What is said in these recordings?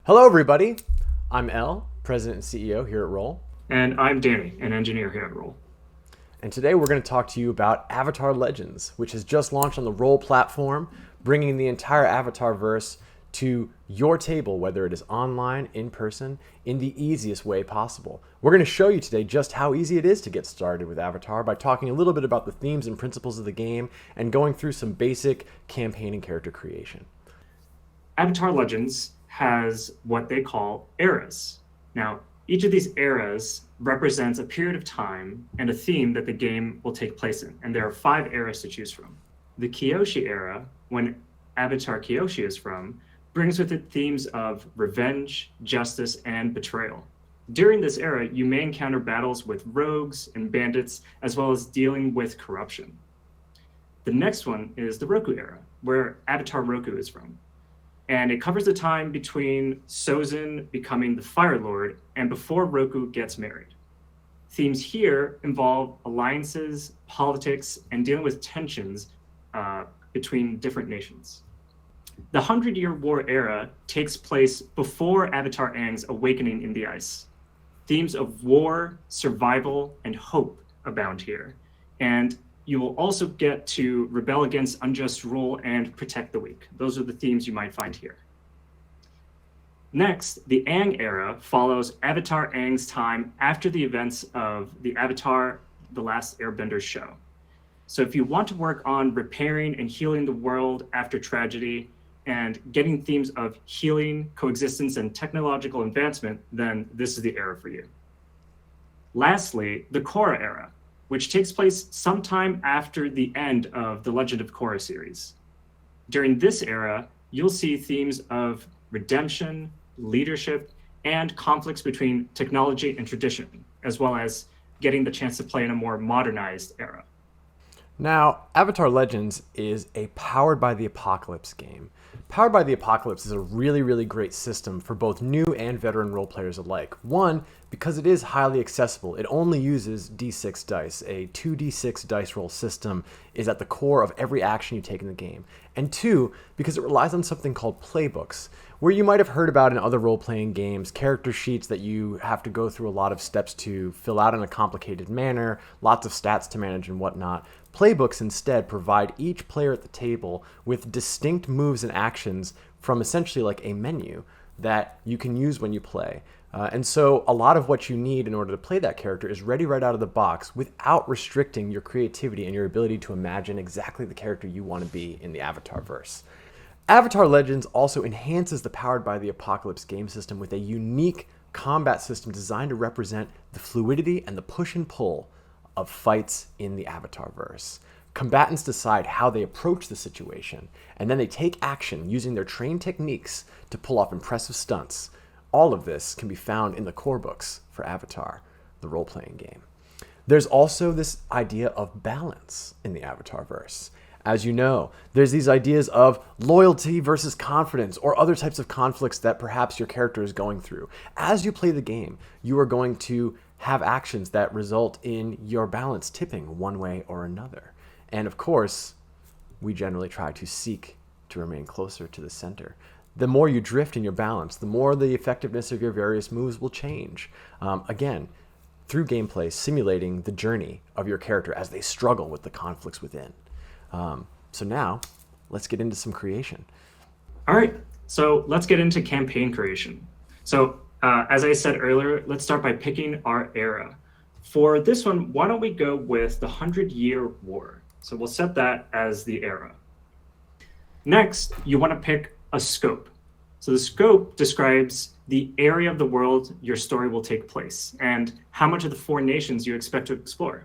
Hello, everybody. I'm Elle, President and CEO here at Roll. And I'm Danny, an engineer here at Roll. And today we're going to talk to you about Avatar Legends, which has just launched on the Roll platform, bringing the entire Avatar verse to your table, whether it is online, in person, in the easiest way possible. We're going to show you today just how easy it is to get started with Avatar by talking a little bit about the themes and principles of the game and going through some basic campaign and character creation. Avatar Legends has what they call eras. Now, each of these eras represents a period of time and a theme that the game will take place in, and there are 5 eras to choose from. The Kyoshi era, when Avatar Kyoshi is from, brings with it themes of revenge, justice, and betrayal. During this era, you may encounter battles with rogues and bandits, as well as dealing with corruption. The next one is the Roku era, where Avatar Roku is from. And it covers the time between Sozin becoming the Fire Lord and before Roku gets married. Themes here involve alliances, politics, and dealing with tensions between different nations. The 100-Year War era takes place before Avatar Aang's awakening in the ice. Themes of war, survival, and hope abound here. And you will also get to rebel against unjust rule and protect the weak. Those are the themes you might find here. Next, the Aang era follows Avatar Aang's time after the events of the Avatar The Last Airbender show. So if you want to work on repairing and healing the world after tragedy and getting themes of healing, coexistence, and technological advancement, then this is the era for you. Lastly, the Korra era, which takes place sometime after the end of the Legend of Korra series. During this era, you'll see themes of redemption, leadership, and conflicts between technology and tradition, as well as getting the chance to play in a more modernized era. Now, Avatar Legends is a Powered by the Apocalypse game. Powered by the Apocalypse is a really, really great system for both new and veteran role players alike. One, because it is highly accessible. It only uses D6 dice. A 2d6 dice roll system is at the core of every action you take in the game. And two, because it relies on something called playbooks, where you might have heard about in other role-playing games, character sheets that you have to go through a lot of steps to fill out in a complicated manner, lots of stats to manage and whatnot. Playbooks instead provide each player at the table with distinct moves and actions from essentially like a menu that you can use when you play. And so a lot of what you need in order to play that character is ready right out of the box without restricting your creativity and your ability to imagine exactly the character you want to be in the Avatar verse. Avatar Legends also enhances the Powered by the Apocalypse game system with a unique combat system designed to represent the fluidity and the push and pull of fights in the Avatar verse. Combatants decide how they approach the situation, and then they take action using their trained techniques to pull off impressive stunts. All of this can be found in the core books for Avatar, the role-playing game. There's also this idea of balance in the Avatar verse. As you know, there's these ideas of loyalty versus confidence or other types of conflicts that perhaps your character is going through. As you play the game, you are going to have actions that result in your balance tipping one way or another. And of course, we generally try to seek to remain closer to the center. The more you drift in your balance, the more the effectiveness of your various moves will change. Again, through gameplay, simulating the journey of your character as they struggle with the conflicts within. So now, let's get into some creation. All right, so let's get into campaign creation. So as I said earlier, let's start by picking our era. For this one, why don't we go with the 100-Year War? So we'll set that as the era. Next, you want to pick a scope. So the scope describes the area of the world your story will take place and how much of the 4 nations you expect to explore.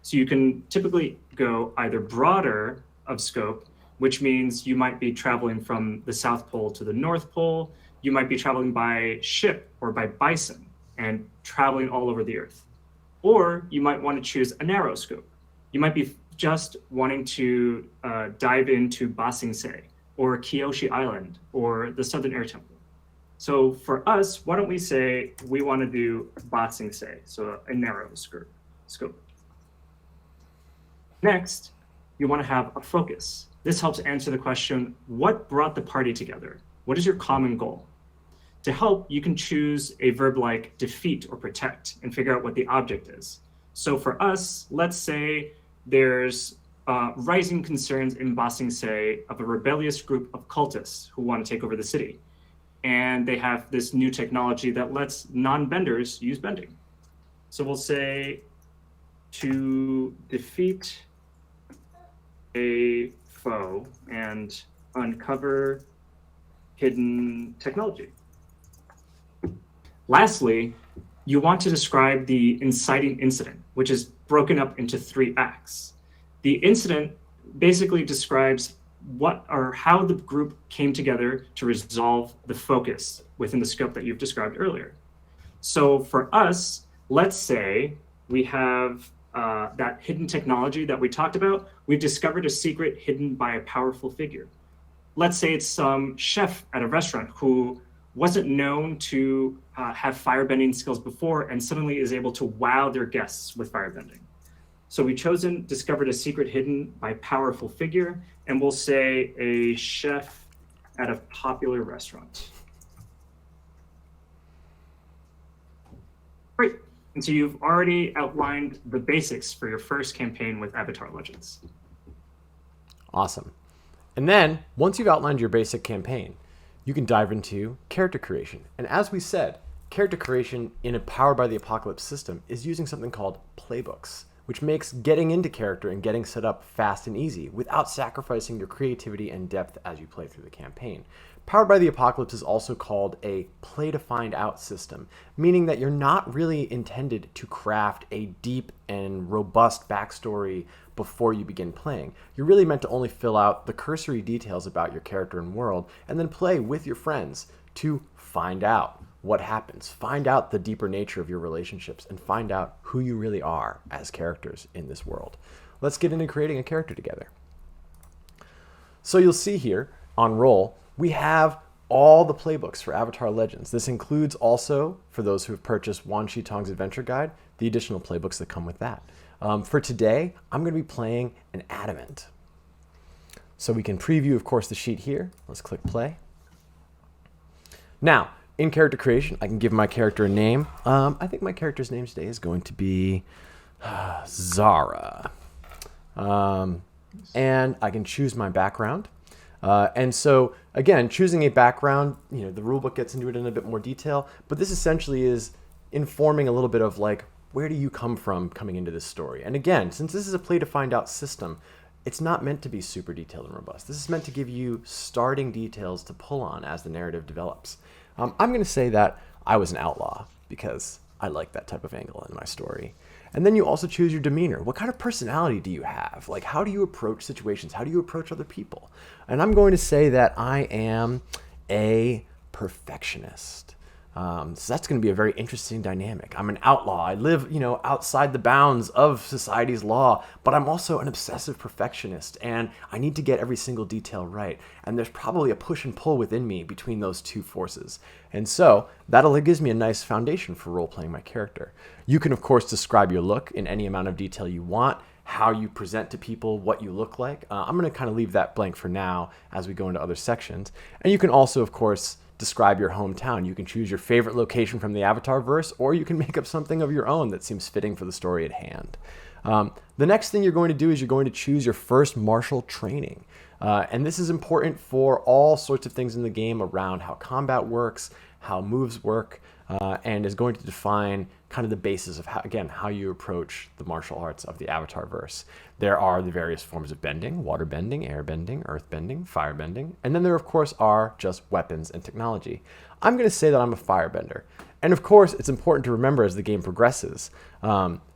So you can typically go either broader of scope, which means you might be traveling from the South Pole to the North Pole. You might be traveling by ship or by bison and traveling all over the earth. Or you might want to choose a narrow scope. You might be just wanting to dive into Ba Sing Se or Kyoshi Island or the Southern Air Temple. So for us, why don't we say we want to do Ba Sing Se, so a narrow scope. Next, you want to have a focus. This helps answer the question, what brought the party together? What is your common goal? To help, you can choose a verb like defeat or protect and figure out what the object is. So for us, let's say there's rising concerns in Ba Sing Se of a rebellious group of cultists who want to take over the city. And they have this new technology that lets non-benders use bending. So we'll say to defeat a foe and uncover hidden technology. Lastly, you want to describe the inciting incident, which is broken up into 3 acts. The incident basically describes what or how the group came together to resolve the focus within the scope that you've described earlier. So for us, let's say we have that hidden technology that we talked about. We've discovered a secret hidden by a powerful figure. Let's say it's some chef at a restaurant who wasn't known to have firebending skills before and suddenly is able to wow their guests with firebending. So we've discovered a secret hidden by powerful figure, and we'll say a chef at a popular restaurant. Great. And so you've already outlined the basics for your first campaign with Avatar Legends. Awesome. And then, once you've outlined your basic campaign, you can dive into character creation. And as we said, character creation in a Powered by the Apocalypse system is using something called playbooks, which makes getting into character and getting set up fast and easy without sacrificing your creativity and depth as you play through the campaign. Powered by the Apocalypse is also called a play to find out system, meaning that you're not really intended to craft a deep and robust backstory before you begin playing. You're really meant to only fill out the cursory details about your character and world, and then play with your friends to find out what happens, find out the deeper nature of your relationships, and find out who you really are as characters in this world. Let's get into creating a character together. So you'll see here on Roll, we have all the playbooks for Avatar Legends. This includes also, for those who have purchased Wan Shi Tong's Adventure Guide, the additional playbooks that come with that. For today, I'm going to be playing an Adamant. So we can preview, of course, the sheet here. Let's click play. Now, in character creation, I can give my character a name. I think my character's name today is going to be Zara. And I can choose my background. And so, again, choosing a background, the rulebook gets into it in a bit more detail, but this essentially is informing a little bit of like, where do you come from coming into this story? And again, since this is a play to find out system, it's not meant to be super detailed and robust. This is meant to give you starting details to pull on as the narrative develops. I'm going to say that I was an outlaw because I like that type of angle in my story. And then you also choose your demeanor. What kind of personality do you have? Like, how do you approach situations? How do you approach other people? And I'm going to say that I am a perfectionist. So that's going to be a very interesting dynamic. I'm an outlaw. I live, outside the bounds of society's law, but I'm also an obsessive perfectionist, and I need to get every single detail right. And there's probably a push and pull within me between those two forces. And so that gives me a nice foundation for role-playing my character. You can, of course, describe your look in any amount of detail you want, how you present to people, what you look like. I'm going to kind of leave that blank for now as we go into other sections. And you can also, of course, describe your hometown. You can choose your favorite location from the Avatar verse, or you can make up something of your own that seems fitting for the story at hand. The next thing you're going to do is you're going to choose your first martial training. And this is important for all sorts of things in the game around how combat works, how moves work, and is going to define kind of the basis of how you approach the martial arts of the Avatar verse. There are the various forms of bending: water bending, air bending, earth bending, fire bending, and then there of course are just weapons and technology. I'm going to say that I'm a firebender. And of course, it's important to remember as the game progresses,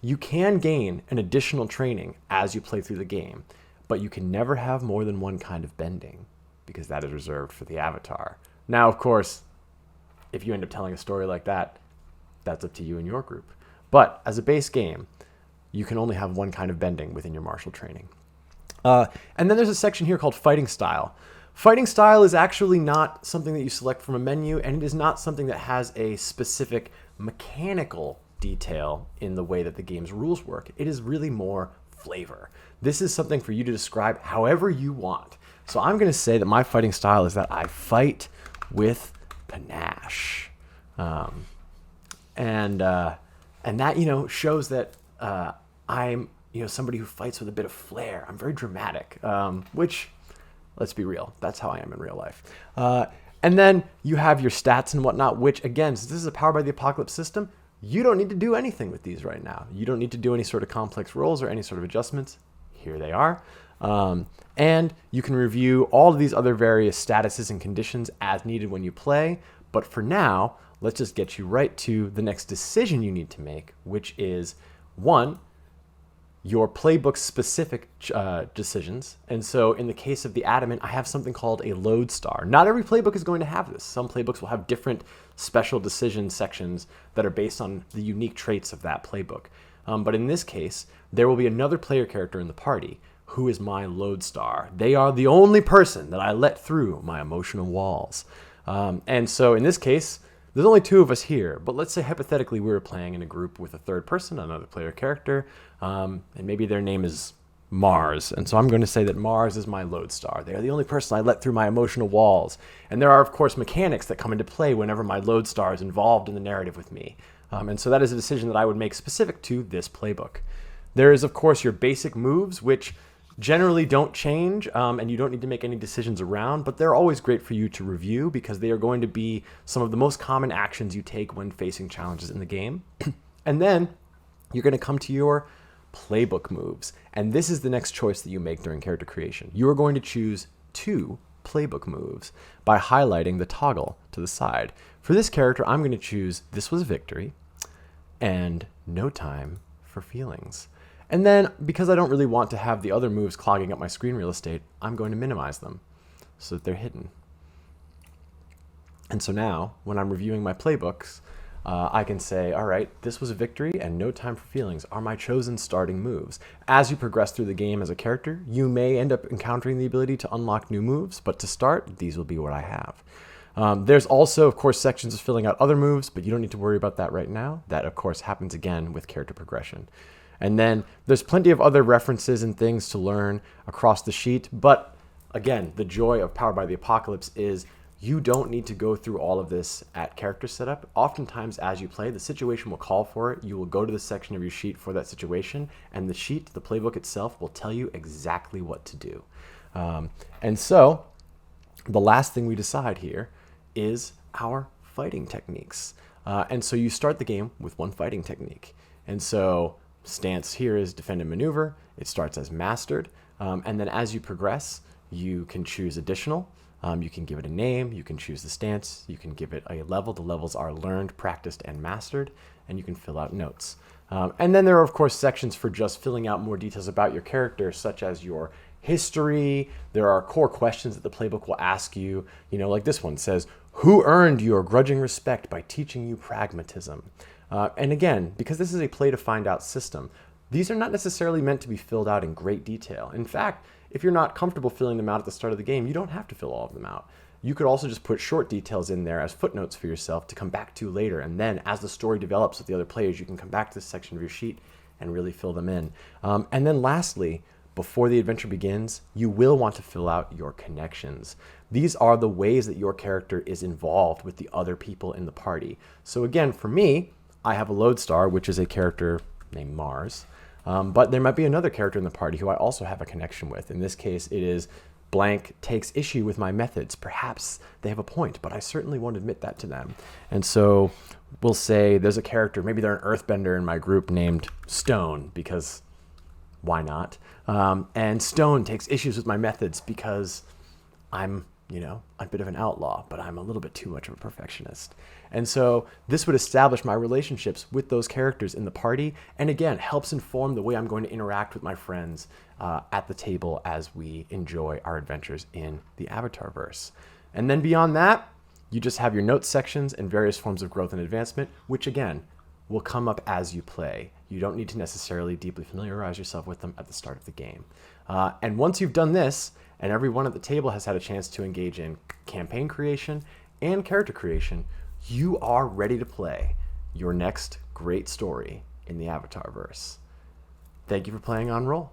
you can gain an additional training as you play through the game, but you can never have more than one kind of bending because that is reserved for the Avatar. Now, of course, if you end up telling a story like that, that's up to you and your group. But as a base game, you can only have one kind of bending within your martial training. And then there's a section here called Fighting Style. Fighting Style is actually not something that you select from a menu, and it is not something that has a specific mechanical detail in the way that the game's rules work. It is really more flavor. This is something for you to describe however you want. So I'm going to say that my fighting style is that I fight with panache. Um, and that, you know, shows that I'm, you know, somebody who fights with a bit of flair. I'm very dramatic, which, let's be real, that's how I am in real life. And then you have your stats and whatnot, which again, since this is a Powered by the Apocalypse system, you don't need to do anything with these right now. You don't need to do any sort of complex rolls or any sort of adjustments. Here they are. And you can review all of these other various statuses and conditions as needed when you play. But for now, let's just get you right to the next decision you need to make, which is one, your playbook specific decisions. And so in the case of the Adamant, I have something called a lodestar. Not every playbook is going to have this. Some playbooks will have different special decision sections that are based on the unique traits of that playbook. But in this case, there will be another player character in the party who is my lodestar. They are the only person that I let through my emotional walls. And so in this case, there's only two of us here, but let's say hypothetically we were playing in a group with a third person, another player character, and maybe their name is Mars. And so I'm going to say that Mars is my lodestar. They are the only person I let through my emotional walls. And there are, of course, mechanics that come into play whenever my lodestar is involved in the narrative with me. And so that is a decision that I would make specific to this playbook. There is, of course, your basic moves, which generally don't change, and you don't need to make any decisions around, but they're always great for you to review because they are going to be some of the most common actions you take when facing challenges in the game. And then you're going to come to your playbook moves. And this is the next choice that you make during character creation. You are going to choose 2 playbook moves by highlighting the toggle to the side. For this character, I'm going to choose This Was Victory and No Time for Feelings. And then, because I don't really want to have the other moves clogging up my screen real estate, I'm going to minimize them so that they're hidden. And so now, when I'm reviewing my playbooks, I can say, all right, This Was a Victory and No Time for Feelings are my chosen starting moves. As you progress through the game as a character, you may end up encountering the ability to unlock new moves, but to start, these will be what I have. There's also, of course, sections of filling out other moves, but you don't need to worry about that right now. That, of course, happens again with character progression. And then there's plenty of other references and things to learn across the sheet. But again, the joy of Powered by the Apocalypse is you don't need to go through all of this at character setup. Oftentimes as you play, the situation will call for it. You will go to the section of your sheet for that situation, and the sheet, the playbook itself, will tell you exactly what to do. And so the last thing we decide here is our fighting techniques. And so you start the game with one fighting technique. And so stance here is defend and maneuver. It starts as mastered. And then as you progress, you can choose additional. You can give it a name. You can choose the stance. You can give it a level. The levels are learned, practiced, and mastered. And you can fill out notes. And then there are, of course, sections for just filling out more details about your character, such as your history. There are core questions that the playbook will ask you. You know, like this one says, who earned your grudging respect by teaching you pragmatism? And again, because this is a play to find out system, these are not necessarily meant to be filled out in great detail. In fact, if you're not comfortable filling them out at the start of the game, you don't have to fill all of them out. You could also just put short details in there as footnotes for yourself to come back to later. And then as the story develops with the other players, you can come back to this section of your sheet and really fill them in. And then lastly, before the adventure begins, you will want to fill out your connections. These are the ways that your character is involved with the other people in the party. So again, for me, I have a lodestar, which is a character named Mars. But there might be another character in the party who I also have a connection with. In this case, it is blank takes issue with my methods. Perhaps they have a point, but I certainly won't admit that to them. And so we'll say there's a character, maybe they're an earthbender in my group named Stone, because why not? And Stone takes issues with my methods because I'm, you know, a bit of an outlaw, but I'm a little bit too much of a perfectionist. And so this would establish my relationships with those characters in the party, and again, helps inform the way I'm going to interact with my friends at the table as we enjoy our adventures in the Avatarverse. And then beyond that, you just have your notes sections and various forms of growth and advancement, which again, will come up as you play. You don't need to necessarily deeply familiarize yourself with them at the start of the game. And once you've done this, and everyone at the table has had a chance to engage in campaign creation and character creation, you are ready to play your next great story in the Avatarverse. Thank you for playing on Roll.